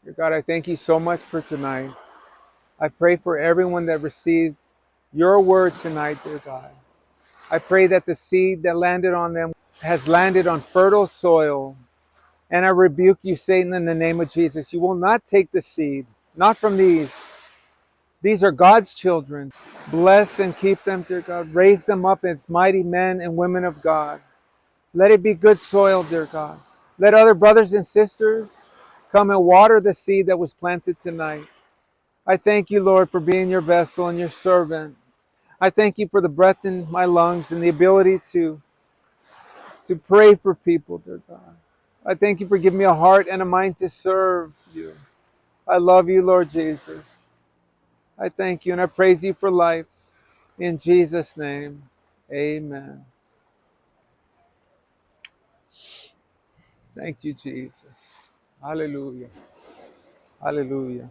Dear God, I thank you so much for tonight. I pray for everyone that received your word tonight, dear God. I pray that the seed that landed on them has landed on fertile soil. And I rebuke you, Satan, in the name of Jesus. You will not take the seed, not from these. These are God's children. Bless and keep them, dear God. Raise them up as mighty men and women of God. Let it be good soil, dear God. Let other brothers and sisters come and water the seed that was planted tonight. I thank you, Lord, for being your vessel and your servant. I thank you for the breath in my lungs and the ability to pray for people, dear God. I thank you for giving me a heart and a mind to serve you. I love you, Lord Jesus. I thank you and I praise you for life. In Jesus' name, amen. Thank you, Jesus. Hallelujah. Hallelujah.